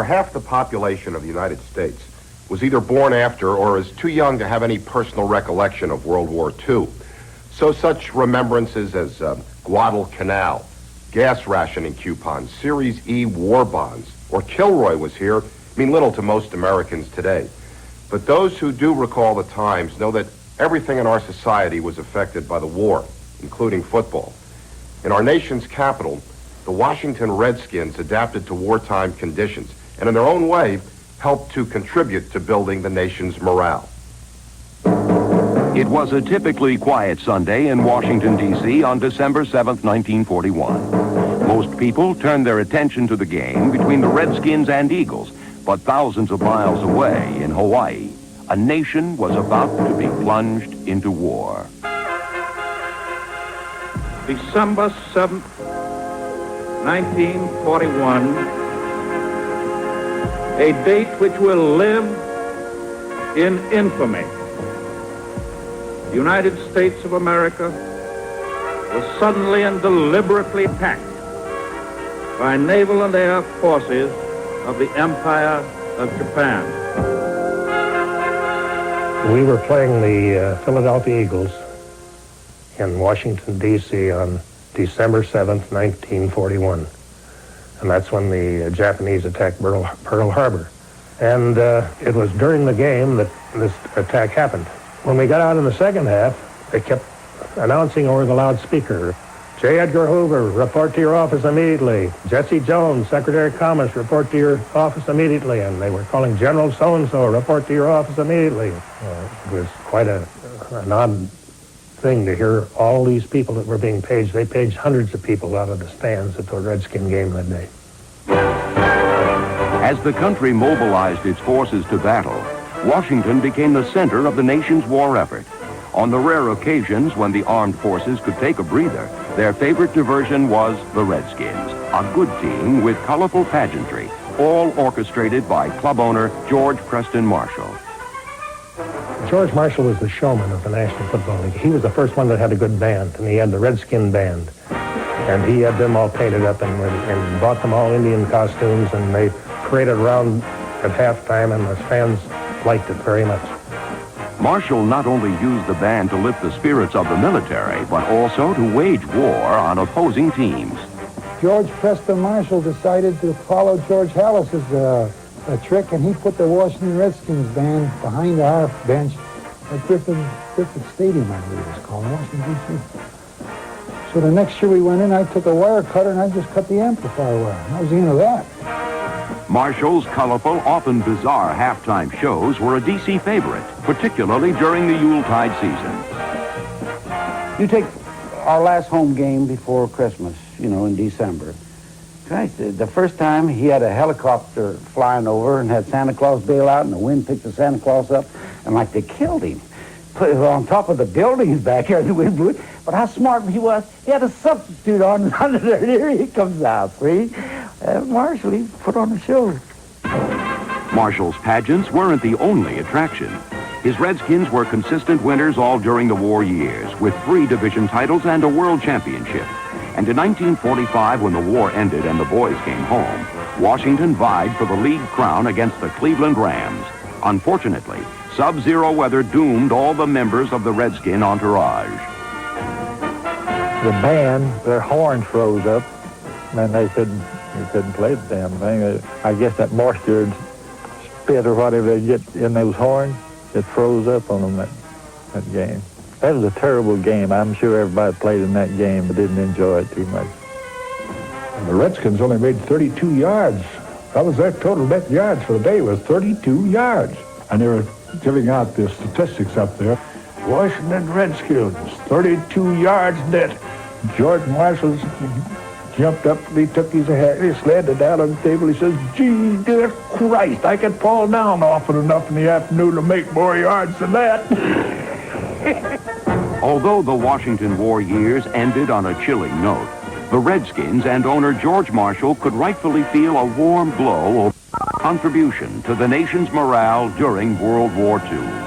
half the population of the United States was either born after or is too young to have any personal recollection of World War II. So such remembrances as Guadalcanal, gas rationing coupons, Series E war bonds, or Kilroy was here mean little to most Americans today. But those who do recall the times know that everything in our society was affected by the war, including football. In our nation's capital, the Washington Redskins adapted to wartime conditions and in their own way helped to contribute to building the nation's morale. It was a typically quiet Sunday in Washington, D.C. on December 7th, 1941. Most people turned their attention to the game between the Redskins and Eagles, but thousands of miles away in Hawaii, a nation was about to be plunged into war. December 7th, 1941, a date which will live in infamy. The United States of America was suddenly and deliberately attacked by naval and air forces of the Empire of Japan. We were playing the Philadelphia Eagles in Washington, D.C. on December 7th, 1941. And that's when the Japanese attacked Pearl Harbor. And it was during the game that this attack happened. When we got out in the second half, they kept announcing over the loudspeaker, J. Edgar Hoover, report to your office immediately. Jesse Jones, Secretary of Commerce, report to your office immediately. And they were calling General so-and-so, report to your office immediately. It was quite an odd thing to hear all these people that were being paged. They paged hundreds of people out of the stands at the Redskin game that day. As the country mobilized its forces to battle, Washington became the center of the nation's war effort. On the rare occasions when the armed forces could take a breather, their favorite diversion was the Redskins, a good team with colorful pageantry, all orchestrated by club owner George Preston Marshall. George Marshall was the showman of the National Football League. He was the first one that had a good band, and he had the Redskin band. And he had them all painted up and bought them all Indian costumes, and they paraded around at halftime, and the fans liked it very much. Marshall not only used the band to lift the spirits of the military, but also to wage war on opposing teams. George Preston Marshall decided to follow George Hallis's trick, and he put the Washington Redskins band behind our bench at Griffith Stadium, I believe it was called, Washington, D.C. So the next year we went in, I took a wire cutter and I just cut the amplifier wire. I was the end of that. Marshall's colorful, often bizarre halftime shows were a D.C. favorite, particularly during the Yuletide season. You take our last home game before Christmas, in December. Christ, the first time he had a helicopter flying over and had Santa Claus bail out, and the wind picked the Santa Claus up, and like they killed him. Put it on top of the buildings back here, and the wind blew it. But how smart he was, he had a substitute on under there, and here he comes out, see? Marshall, he put on a show. Marshall's pageants weren't the only attraction. His Redskins were consistent winners all during the war years, with 3 division titles and a world championship. And in 1945, when the war ended and the boys came home, Washington vied for the league crown against the Cleveland Rams. Unfortunately, sub-zero weather doomed all the members of the Redskin entourage. The band, their horn froze up, and they couldn't play the damn thing. I guess that moisture spit or whatever they get in those horns, it froze up on them that game. That was a terrible game. I'm sure everybody played in that game but didn't enjoy it too much. And the Redskins only made 32 yards. That was their total net yards for the day, was 32 yards. And they were giving out the statistics up there. Washington Redskins, 32 yards net. George Marshall jumped up and he took his hat, he slammed it down on the table. He says, "Gee, dear Christ, I could fall down often enough in the afternoon to make more yards than that." Although the Washington war years ended on a chilling note, the Redskins and owner George Marshall could rightfully feel a warm glow of contribution to the nation's morale during World War II.